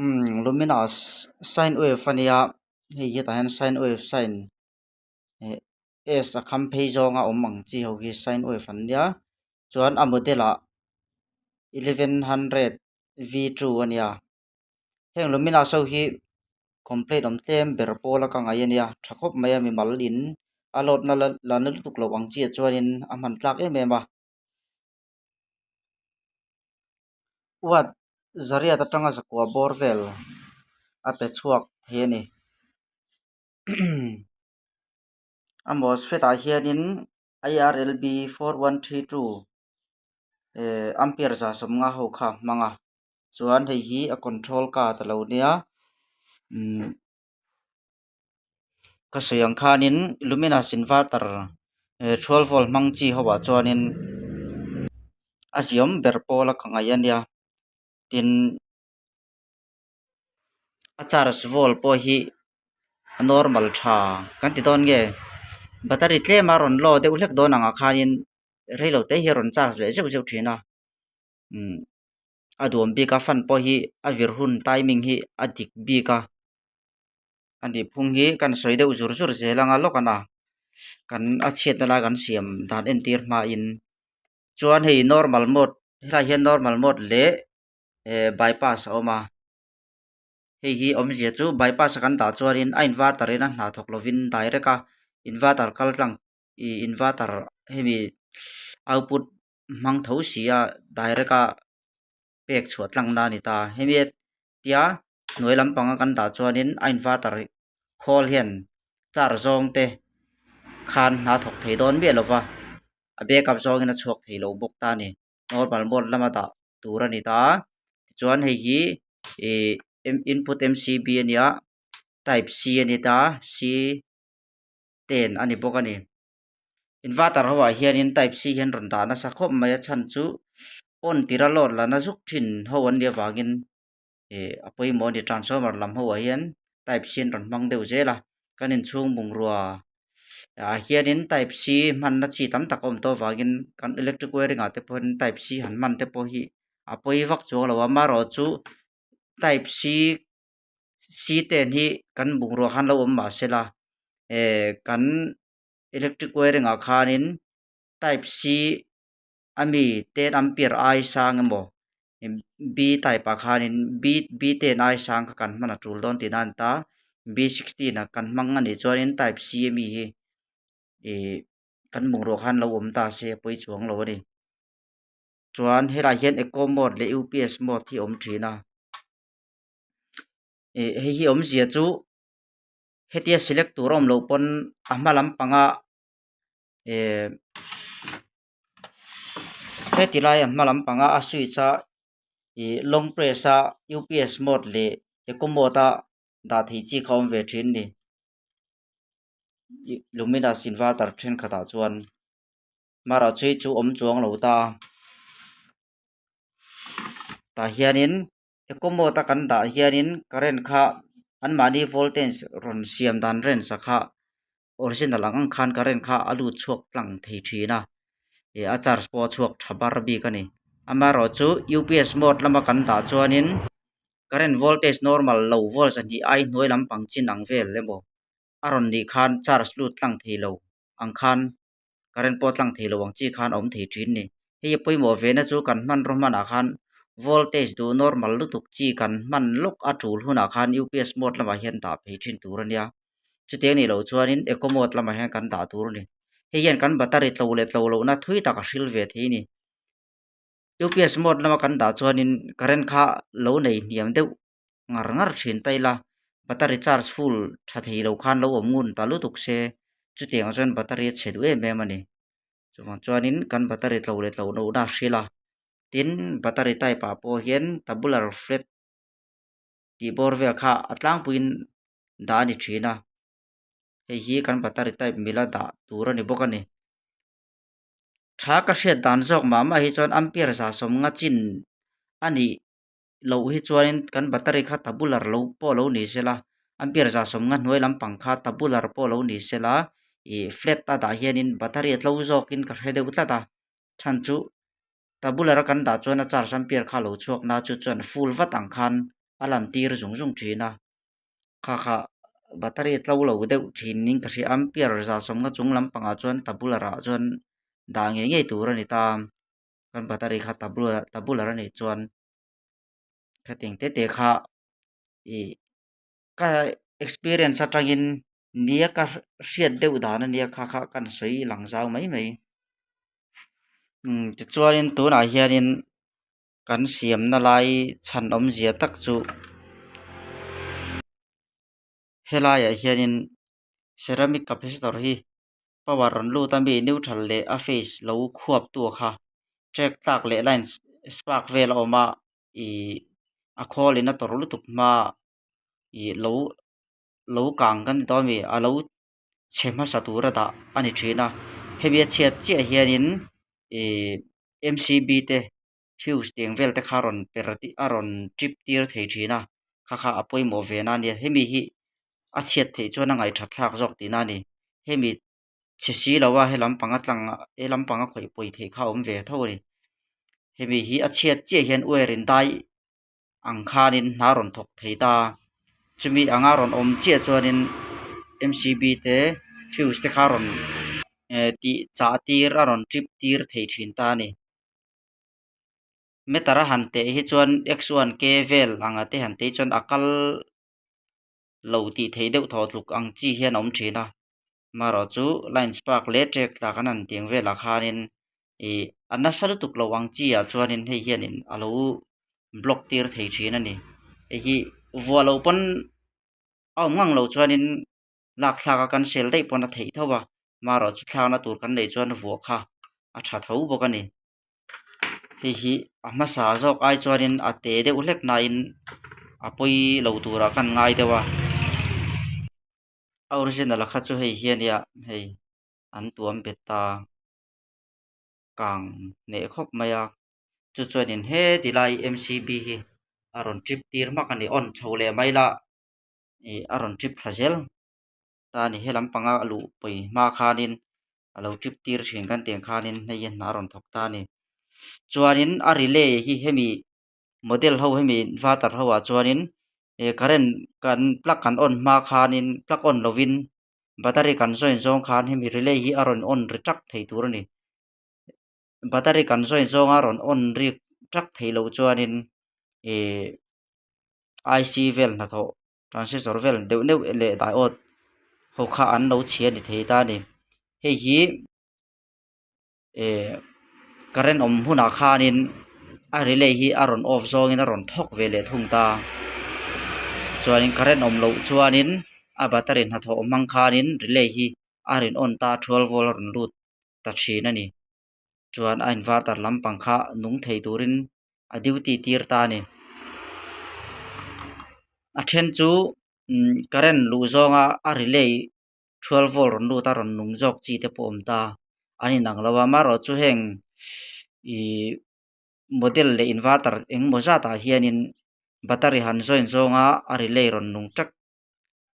luminous sine wave ania hei hi ta hian sine wave sine s a kham phei zonga omang chi ho hi sine wave an nia chuan a model a 1100 v2 ania heng luminous so hi complete om tem ber pola ka ngai ania thakop mai mi mal in a lot na la na tuk lo ang chi chuanin a man tlak em em a wat zaria ta tanga zakwa borvel a pe chuak he ni a MOSFET a hianin IRLB 4132 ampere za som nga ho kha manga chuan hei hi a control ka ta lo nia ka sayang khanin luminous inverter 12 volt mang chi howa chuanin a siam ber pola ka ngai ania tin a charge volt po hi normal tha kan ti don nge battery tle ma ron lo de ulek don anga khanin reilo te hi ron charge le zeu zeu thina adum bi ka fan po hi a vir hun timing hi adik bi ka ani phung hi kan soi deuh zur zur zelanga lokana kan a chet na la kan siam dan en tir ma in chuan hei normal mode hela hian normal mode le bypass oma hei hi om zia chu bypass kan ta chuanin a inverter ina hna thok lovin direct a inverter kal tlang inverter hemi output mang tho sia direct a pek chhuat tlang na ni ta hemi tia noi lampanga kan ta chuanin a inverter khol hian char zong te khan na thok thei don be lova a backup zong ina chuak thei lo bok ta ni normal mode lama da tur ani ta chuan hei hi input MCB ania type C ani ta C 10 ani bok ani inverter hawa hianin type C hian ron da na sakhop mai a chan chu on tira lor la na zuk thin ho an dia wangin apoi mo ni transformer lam ho hian type C ron mang deuh zela kanin chung bung ruwa a hianin type C man na chi tam tak om to wangin kan electric wiring ate pon type C han man te po hi apoi vak chu lo ma ro chu type C C10 hi kan bung ruwa han lo om ma sela kan electric wiring a khanin type C ami 10 ampere ai sang mo B type a khanin B10 ai sang ka kan mana tul don tinan ta B16 a kan mang ani chuanin type C mi hi kan bung ruwa han lo om ta se poi chuang lo ni chuan hela hian eco mode le UPS mode hi om thina hei hi om zia chu hetia select turom lo pon ahmalam panga hetilai ahmalam panga a switch a long press a UPS mode le eco mode a da thei chi khom ve thin ni luminous inverter thin khata chuan mara chui chu om chuang lo ta hianin eco mode a kan da hianin current kha an mani voltage ron siam dan ren sakha original ang khan current kha alu chuak tlang thei thina a charge po chuak thabar bi ka ni amaro chu UPS mode lama kan da chuanin current voltage normal low volt ani ai noi lampang chin ang vel lemo aron ni khan charge lut tlang thei lo ang khan current po tlang thei lo ang chi khan om thei thin ni hei poimo ve na chu kan man ro man a khan voltage du normal lutuk chi kan man luk a tul huna khan UPS mode lama hian da phei thin tur ania chute ni lo chuanin eco mode lama hian kan da tur ni hei hian kan battery tlo le tlo lo na thui tak a hril ve thei ni UPS mode lama kan da chuanin current kha lo nei niam deuh ngar ngar thin taila battery charge full tha thei lo khan lo om ngun ta lutuk se chute ang chuan battery chedu em em ani chuanin kan battery tlo le tlo no na hrila tin battery type a po hian tabular flat ti bor vel kha atlang puin da ni thina hei hi kan battery type mila da tur ani bok ani tha ka hriat dan zawk ma ma hi chuan ampere za som nga chin ani lo hi chuanin kan battery kha tabular lo po lo ni sela ampere za som nga hnuai lampang kha tabular po lo ni sela flat ta da hianin battery tlo zawkin ka hre deuh tlata than chu tabular kan da chuan a charge ampere kha lo chuak na chu chuan full vat ang khan alan tir zung zung thina kha battery tlo lo deuh thin ning ka hri ampere za som nga chung lampanga chuan tabulara chuan da nge nge tur ani ta kan battery kha tabular ani chuan kha ting te kha i ka experience atangin nia ka hriat deuh dan ania kha kan soi lang zau mai mai ti chuanin tunah hianin kan siamna lai chan awm zia tak chu helaiah hianin ceramic capacitor hi power an lut ami neutral le a phase lo khuap tu kha track tak le line spark vel awma i a kholin a tor lutuk ma i lo kang kan to mi a lo chhema satura da ani thina hebia chiat chi hianin e MCB te fuse teng vel te kharon perati aron trip tir thei thina kha apoi mo ve na ni hemi hi a chiat thei chuan angai that thlak jok ti na ni hemi chesi lawa he lampanga tlang e lampanga khoi poi thei kha om ve tho ni hemi hi a chiat che hian werin dai ang khanin naron thok thei ta chumi anga ron om chia chuanin MCB te fuse te kharon ti cha tir aron trip tir thei thin ta ni metara han te hi chuan x1 k vel anga te han te chuan akal lo ti thei deuh tho tluk ang chi hian om thina maro chu line spark le track ta kan an tiang vela khanin e anna salu tuk lo ang chi a chuanin hei hianin alo block tir thei thin ani e hi vualo pon aw ngang lo chuanin lak thlaka kan sel dei pon a thei thowa maro chu thlana tur kan nei chuan vuwa kha a tha tho bawk ani hi a hmasa zawk ai chuanin a te deuh hlek na in a poi lo tura kan ngai dewa original kha chu hei hiania hei an tuam beta kang ne khop maya chu chuanin he tilai MCB hi aron trip tir mak ani on chhole mai la e aron trip thazel ta ni he lampanga alu poi ma khanin alo trip tir thin kan teng khanin hei na ron thok ta ni chuanin a relay hi hemi model ho hemi inverter ho a chuanin e current kan plug kan on ma khanin plug on lovin battery kan join zong khan hemi relay hi aron on ri tak thei tur ani battery kan join zong aron on ri tak thei lo chuanin e IC vel na tho transistor vel deuh neuh le diode ho kha an lo chhia ni thei ta ni hei hi e current om huna khanin a relay hi aron off zong in aron thok ve le thung ta chuanin current om lo chuanin a battery na tho mang khanin relay hi arin on ta 12 volt ron lut ta thin ani chuan a inverter lampang kha nung thei turin a duty tir ta ni a then chu current lu zonga a relay 12 volt ron lut a ron nung jok chi te pawm ta ani nang lawa maro chu heng i model le inverter engmaw zata hianin battery han join zonga a relay ron nung tak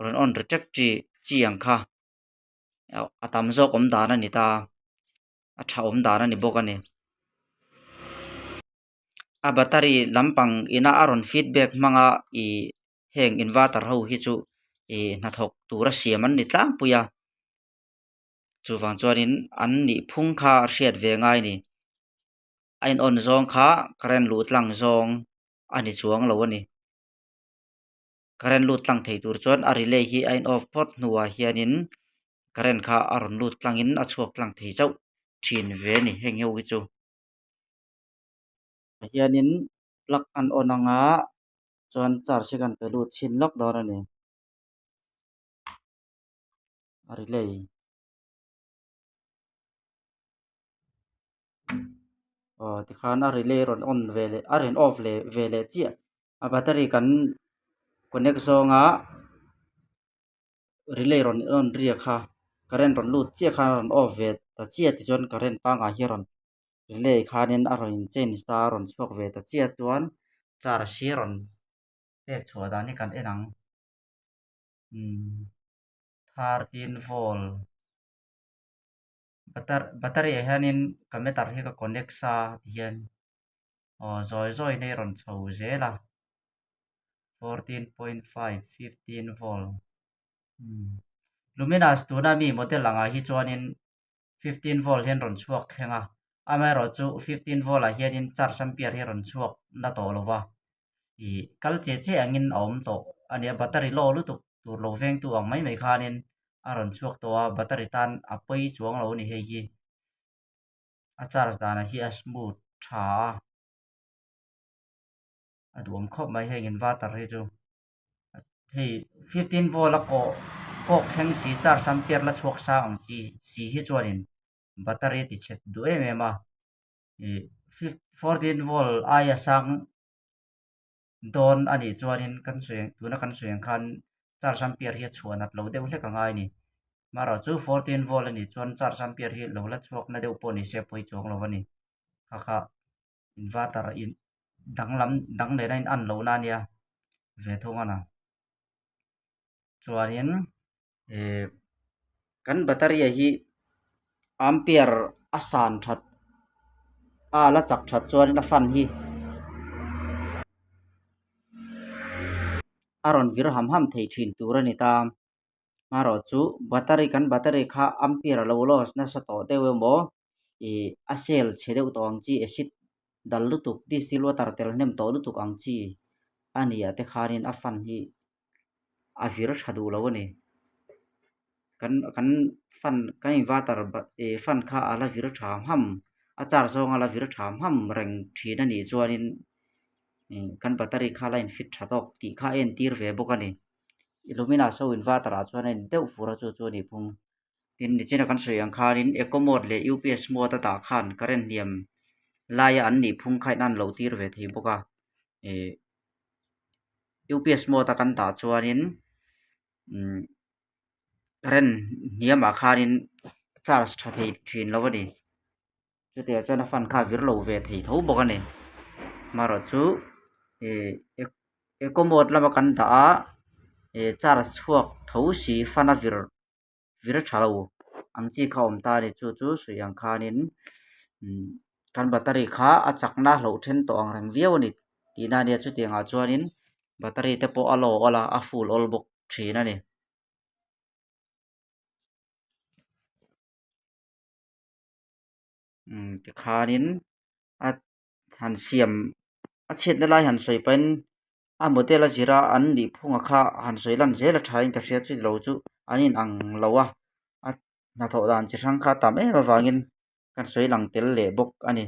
ron on ri tak chi ang kha a tam zawk om dan ani ta a tha om dan ani bawk ani a battery lampang ina aron feedback hmanga i heng inverter ho hi chu e na thok tura siam an ni tlang puya chuwang chuanin an ni phung kha hriat ve ngai ni a in on zong kha current lut tlang zong ani chuang lo ani current lut tlang thei tur chuan a relay hi a in off pot hnuah hianin current kha aron lut tlangin a chhuak tlang thei chauh thin ve ni heng ho hi chu hianin plug an on anga chuan charge kan pe lut chin lok dawr ani a relay tikhan a relay ron on ve le a ren off le ve le chia a battery kan connect zonga relay ron on ria kha current ron lut chia kha ron off ve ta chia ti chuan current panga hi ron relay khanin a ron chain star ron chhuak ve ta chia chuan charge hi ron pek chhuah dan ni kan enang 13 volt battery hianin kametar hi ka connect sa hian zoi zoi nei ron chho zela 14.5 15 volt luminous tu na mi model langa hi chuanin 15 volt hian ron chuak thlenga amai ro chu 15 volt a hianin charge ampere hi ron chuak na to lova i kal che angin om to ania battery lo lu tur lo veng tu ang mai khanin a ron chuak to a battery tan a poi chuang lo ni hei hi a charge dana hi a smooth tha a duam khop mai hei inverter hi chu hei 15 volt a ko thleng si charge ampere la chuak sa ang chi si hi chuanin battery ti chet du em a 14 volt ai sang don ani chuanin kan sueng khan charge ampere hi chuan at lo deuh hlek anga ni maro chu 14 volt ani chuan charge ampere hi lo la chuak na deuh pawh ni se poi chuang lo ani kha inverter in dang le in an lo na nia ve thung ana chuanin kan battery hi ampere a san that a la chak that chuan a fan hi aron vir ham thei thin tur ani ta maro chu battery kha ampere lo los na sa to deuh mo a cell chedeuh to ang chi acid dal lutuk distill water tel nem to lutuk ang chi ania te khanin a fan hi a vir thadu lo ani kan fan kan inverter fan kha ala vir tham ham a charge zong ala vir tham ham reng thin ani chuanin kan battery kha line fit thatok ti kha en tir ve bok ani illumina so inverter a chuanin deuh fura chu ni phung tin ni chena kan soi ang khanin eco mode le UPS mode ta khan current niam laya an ni phung khai nan lo tir ve thei boka UPS mode kan ta chuanin current niam a khanin charge tha thei thin lo ani chu te chuan a fan kha vir lo ve thei tho boka ni maro chu eco mode lama kan ta a charge chuak tho si fan a vir thalo ang chi kha om ta ni chu sui ang khanin kan battery kha a chakna hlo then to ang reng viau ni tina nia chu tianga chuanin battery te po alo ala a full all bok thina ni ti khanin a han siam a chet na lai han soi pen a model a zira an ni phunga kha han soi lan zela thain ka hria chu lo chu anin ang lowa a na tho dan chi sang kha tam e wangin kan soi lang tel le bok ani